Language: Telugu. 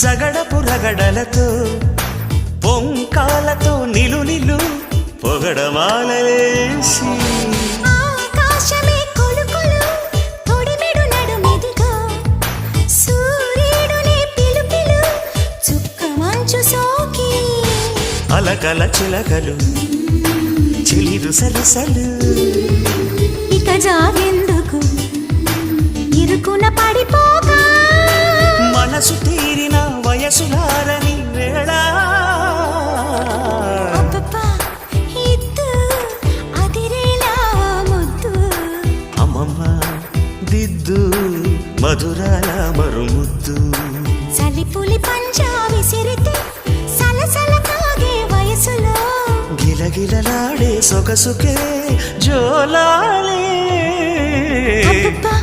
జగడపు రగడలతో పొంకాలతో నిలు నిలు పొగడమాలలేసి ఆకాశమే కొలుకొలు తొడిమెడు నడుమెదిగో సూర్యుడునే పిలుపిలు చుక్క మంచు సోకి అలకల చిలకలు చిలిరు సరసలు ఇక జాగెందుకు ఇరుకున పడిపోక మనసు తీరిన వయసులారని వేళ అబ్బబ్బా ఇద్దు అదిరేలా ముద్దు అమ్మమ్మ దిద్దు మధురాల మరుముద్దు చలిపులి పంజా విసిరితే సలసల కాగే వయసులో గిలగిలలాడే సొగసుకే జోలాలే అబ్బబ్బా